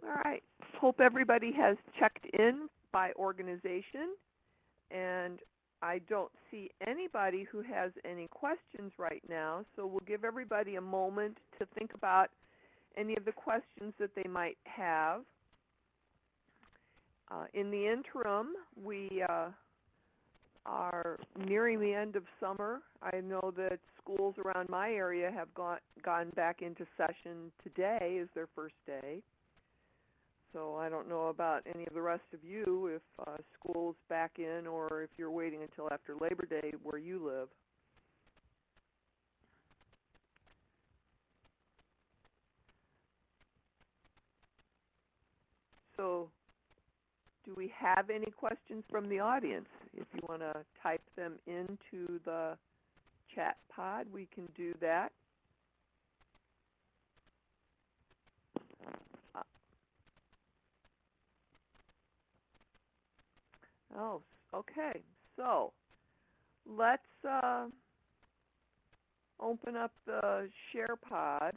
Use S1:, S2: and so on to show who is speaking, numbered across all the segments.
S1: All right. Hope everybody has checked in by organization, and I don't see anybody who has any questions right now, so we'll give everybody a moment to think about any of the questions that they might have. In the interim, we are nearing the end of summer. I know that schools around my area have gone back into session. Today is their first day. So I don't know about any of the rest of you, if school's back in or if you're waiting until after Labor Day where you live. So do we have any questions from the audience? If you want to type them into the chat pod, we can do that. Oh, okay. So let's open up the share pod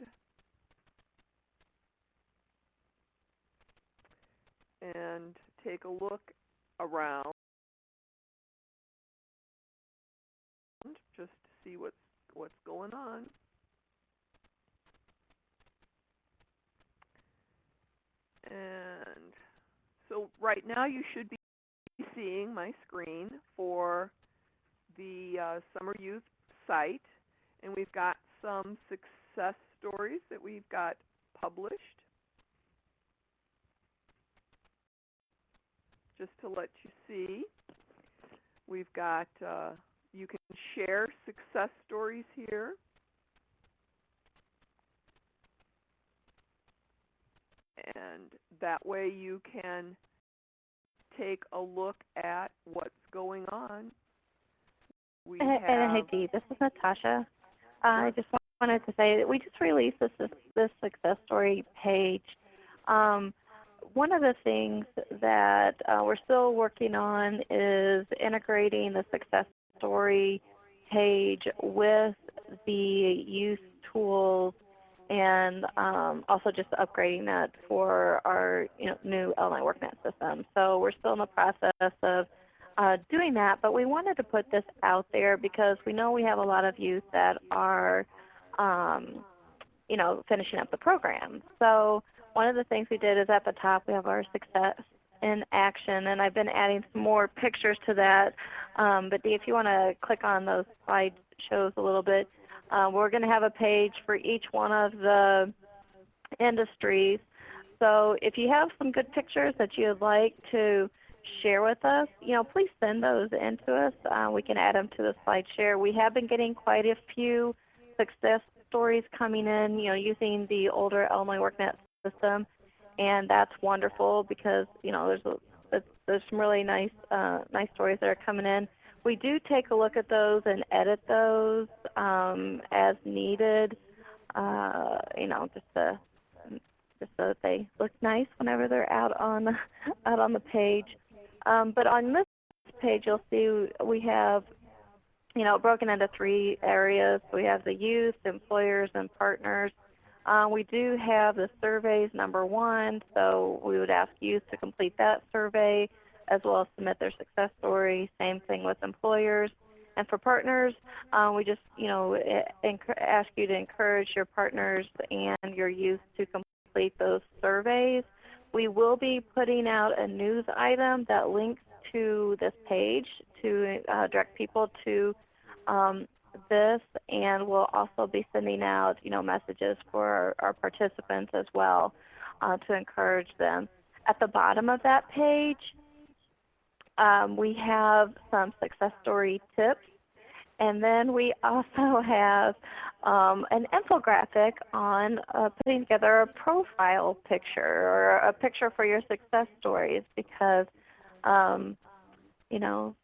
S1: and take a look around just to see what's going on. And so right now you should be seeing my screen for the Summer Youth site, and we've got some success stories that we've got published. Just to let you see, we've got, you can share success stories here. And that way you can take a look at what's going on. We have,
S2: Hey, Dee, this is Natasha. I just wanted to say that we just released this success story page. One of the things that we're still working on is integrating the success story page with the youth tools and also just upgrading that for our new LMI WorkNet system. So we're still in the process of doing that, but we wanted to put this out there because we know we have a lot of youth that are finishing up the program. So one of the things we did is at the top we have our success in action, and I've been adding some more pictures to that. But Dee, if you want to click on those slide shows a little bit, we're going to have a page for each one of the industries. So if you have some good pictures that you'd like to share with us, please send those in to us. We can add them to the slide share. We have been getting quite a few success stories coming in, using the older Illinois WorkNet system, and that's wonderful because, there's some really nice stories that are coming in. We do take a look at those and edit those as needed, just so that they look nice whenever they're out on the page. But on this page, you'll see we have, broken into 3 areas. We have the youth, employers, and partners. We do have the surveys, number 1, so we would ask youth to complete that survey as well as submit their success story. Same thing with employers. And for partners, we just, ask you to encourage your partners and your youth to complete those surveys. We will be putting out a news item that links to this page to direct people to this, and we'll also be sending out, messages for our participants as well to encourage them. At the bottom of that page, we have some success story tips, and then we also have an infographic on putting together a profile picture or a picture for your success stories because,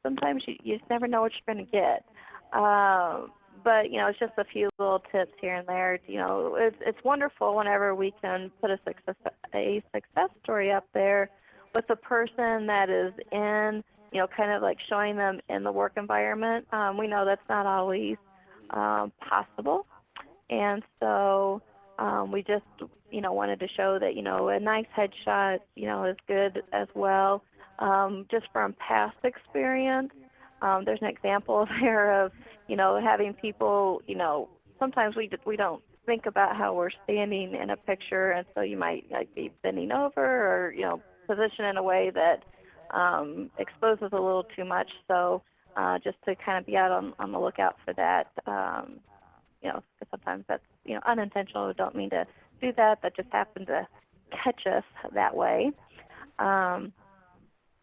S2: sometimes you just never know what you're going to get. But, it's just a few little tips here and there. It's wonderful whenever we can put a success story up there with a person that is in, kind of like showing them in the work environment. We know that's not always possible. And so We just, wanted to show that, a nice headshot, is good as well. Just from past experience, there's an example there of, having people, sometimes we don't think about how we're standing in a picture, and so you might like be bending over or, position in a way that exposes a little too much. So just to kind of be out on the lookout for that. 'Cause sometimes that's, unintentional. We don't mean to do that. That just happened to catch us that way. Um,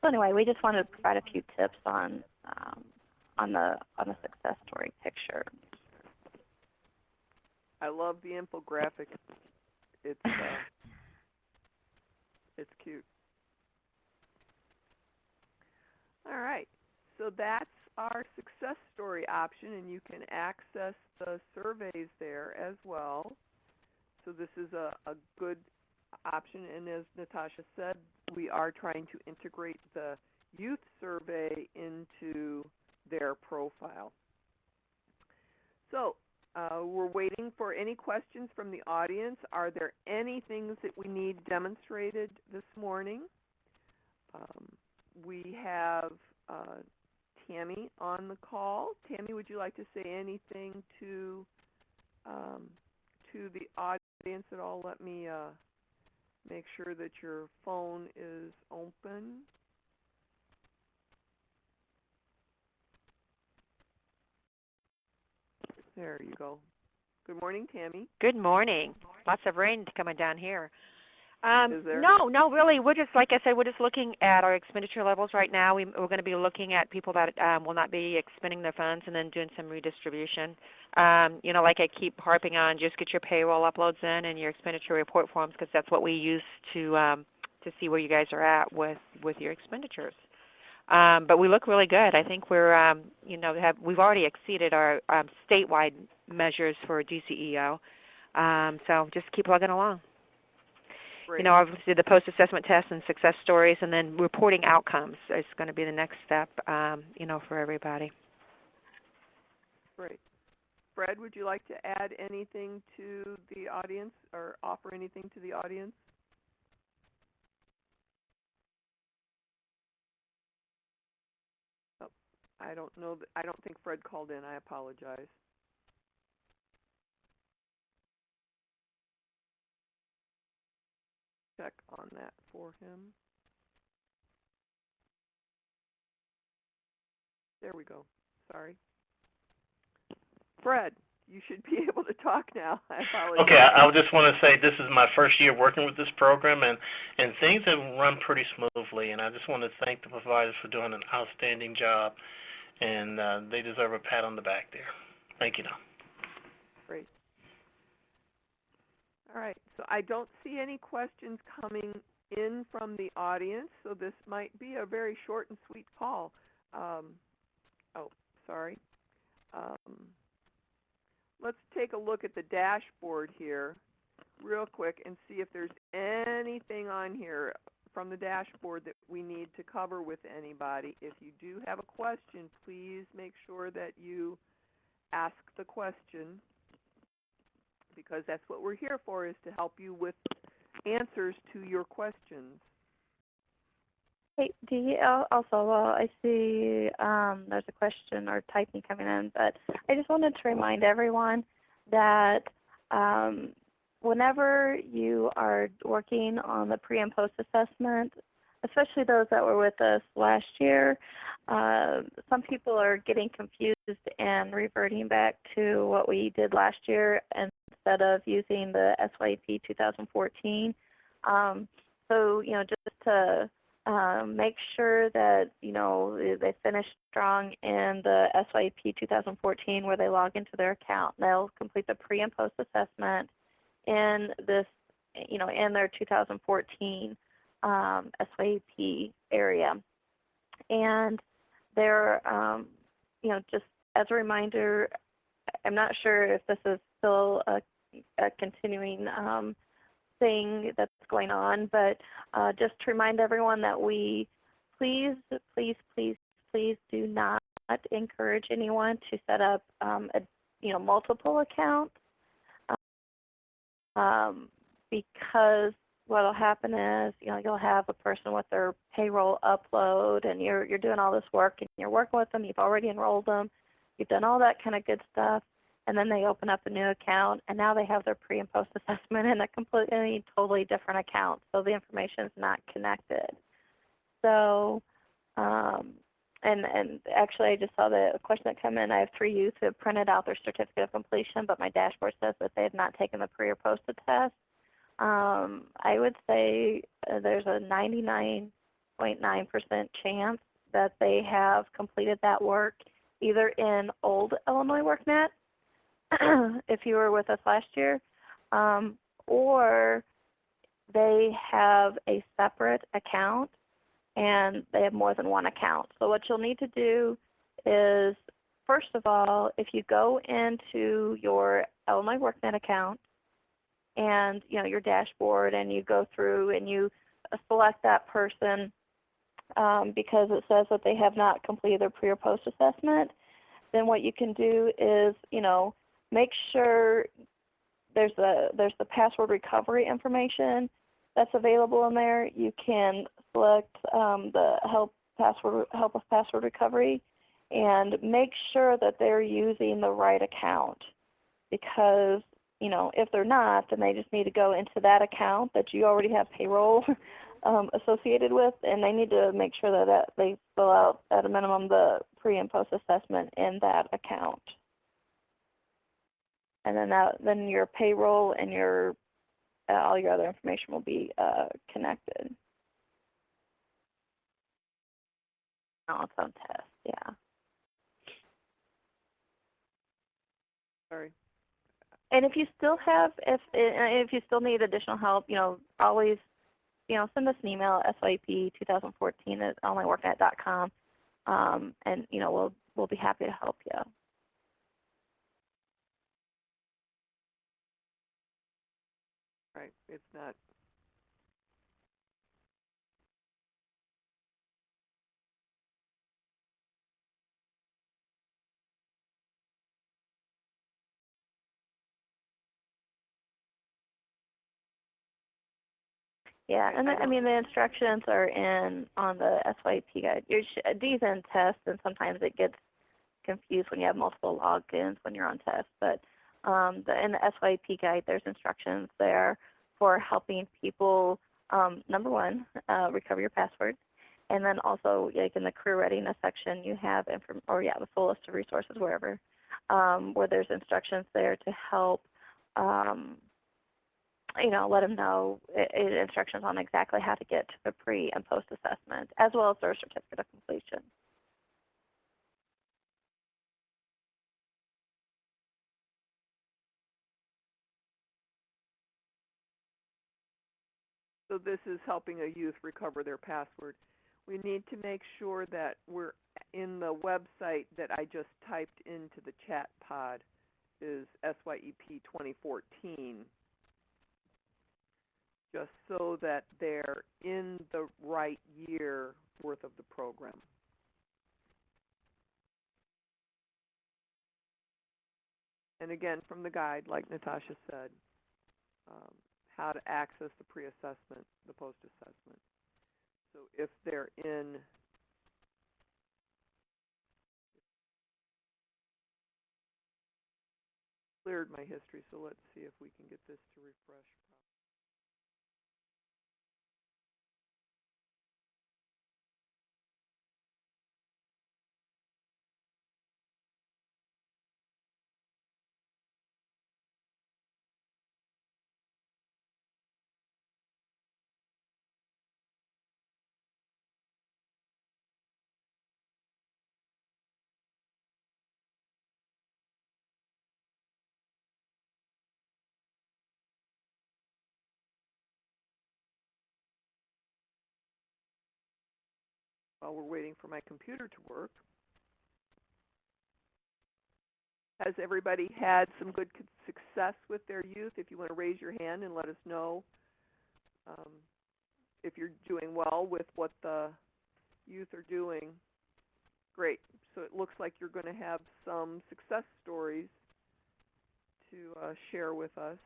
S2: so anyway, we just wanted to provide a few tips on the success story picture.
S1: I love the infographic. It's it's cute. All right. So that's our success story option, and you can access the surveys there as well. So this is a good option, and as Natasha said, we are trying to integrate the youth survey into their profile. So we're waiting for any questions from the audience. Are there any things that we need demonstrated this morning? We have Tammy on the call. Tammy, would you like to say anything um, to the audience at all? Let me make sure that your phone is open. There you go. Good morning, Tammy.
S3: Good morning. Lots of rain coming down here.
S1: Is there?
S3: No, really. We're just, like I said, we're just looking at our expenditure levels right now. We're going to be looking at people that will not be expending their funds and then doing some redistribution. Like I keep harping on, just get your payroll uploads in and your expenditure report forms because that's what we use to see where you guys are at with your expenditures. But we look really good. I think we've already exceeded our statewide measures for DCEO. So just keep plugging along.
S1: Great.
S3: Obviously the post-assessment tests and success stories, and then reporting outcomes is going to be the next step, for everybody.
S1: Great. Fred, would you like to add anything to the audience or offer anything to the audience? Oh, I don't know. I don't think Fred called in. I apologize. Check on that for him. There we go. Sorry. Fred, you should be able to talk now. I apologize.
S4: Okay, I just want to say this is my first year working with this program, and things have run pretty smoothly, and I just want to thank the providers for doing an outstanding job, and they deserve a pat on the back there. Thank you now.
S1: Great. All right, so I don't see any questions coming in from the audience, so this might be a very short and sweet call. Oh, sorry. Um, let's take a look at the dashboard here real quick and see if there's anything on here from the dashboard that we need to cover with anybody. If you do have a question, please make sure that you ask the question, because that's what we're here for, is to help you with answers to your questions.
S2: Hey, Dee, also, I see there's a question or typing coming in, but I just wanted to remind everyone that whenever you are working on the pre- and post-assessment, especially those that were with us last year, some people are getting confused and reverting back to what we did last year instead of using the SYEP 2014. So, just to make sure that, they finish strong in the SYEP 2014 where they log into their account. They'll complete the pre- and post-assessment in this, in their 2014 SYEP area. And they're, just as a reminder, I'm not sure if this is still a continuing thing that's going on, but just to remind everyone that we please do not encourage anyone to set up multiple accounts. because what will happen is, you'll have a person with their payroll upload, and you're doing all this work, and you're working with them. You've already enrolled them. You've done all that kind of good stuff, and then they open up a new account, and now they have their pre and post assessment in a completely, totally different account. So the information is not connected. So, and actually, I just saw the question that come in. I have 3 youth who have printed out their certificate of completion, but my dashboard says that they have not taken the pre or posted test. I would say there's a 99.9% chance that they have completed that work either in old Illinois WorkNet, if you were with us last year, or they have a separate account and they have more than one account. So what you'll need to do is, first of all, if you go into your Illinois WorkNet account and your dashboard, and you go through and you select that person because it says that they have not completed their pre or post assessment, then what you can do is make sure there's the password recovery information that's available in there. You can select the help with password recovery, and make sure that they're using the right account, because if they're not, then they just need to go into that account that you already have payroll associated with, and they need to make sure that they fill out at a minimum the pre and post assessment in that account. And then your payroll and your all your other information will be connected. Oh, it's on test, yeah.
S1: Sorry.
S2: And if you still have, if you still need additional help, always, send us an email, SYEP2014@onlineworknet.com, and we'll be happy to help you.
S1: Right. It's not.
S2: Yeah, and the instructions are on the SYEP guide. These in test, and sometimes it gets confused when you have multiple logins when you're on test. But in the SYEP guide, there's instructions there for helping people, number one, recover your password. And then also, like in the career readiness section, you have the full list of resources where there's instructions there to help let them know instructions on exactly how to get to the pre and post assessment, as well as their certificate of completion.
S1: So this is helping a youth recover their password. We need to make sure that we're in the website that I just typed into the chat pod is SYEP 2014, just so that they're in the right year worth of the program. And again, from the guide, like Natasha said, how to access the pre-assessment, the post-assessment. So if they're in, cleared my history, so let's see if we can get this to refresh. While we're waiting for my computer to work, has everybody had some good success with their youth? If you want to raise your hand and let us know if you're doing well with what the youth are doing. Great. So it looks like you're going to have some success stories to share with us.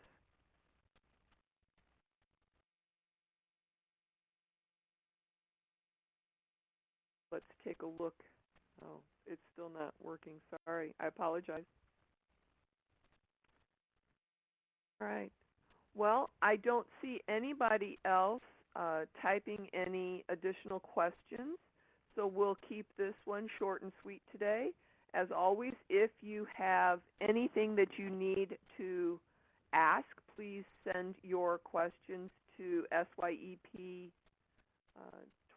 S1: let's take a look. Oh, it's still not working. Sorry. I apologize. All right. Well, I don't see anybody else typing any additional questions, so we'll keep this one short and sweet today. As always, if you have anything that you need to ask, please send your questions to SYEP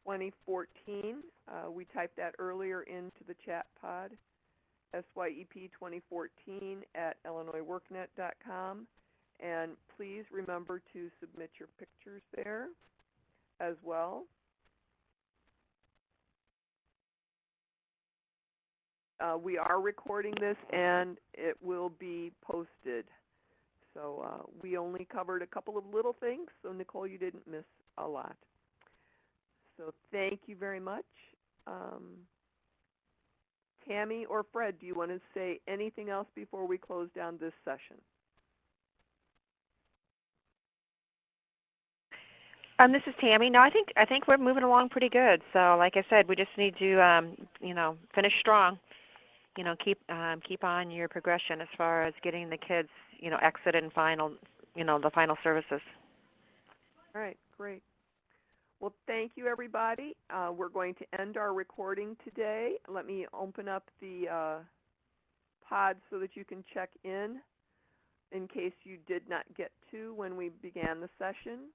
S1: 2014. We typed that earlier into the chat pod, SYEP 2014 at illinoisworknet.com. And please remember to submit your pictures there as well. We are recording this, and it will be posted. So we only covered a couple of little things, so Nicole, you didn't miss a lot. So thank you very much. Tammy or Fred, do you want to say anything else before we close down this session?
S3: This is Tammy. No, I think we're moving along pretty good. So, like I said, we just need to, finish strong. Keep on your progression as far as getting the kids, exited and final, the final services.
S1: All right, great. Well, thank you, everybody. We're going to end our recording today. Let me open up the pod so that you can check in case you did not get to when we began the session.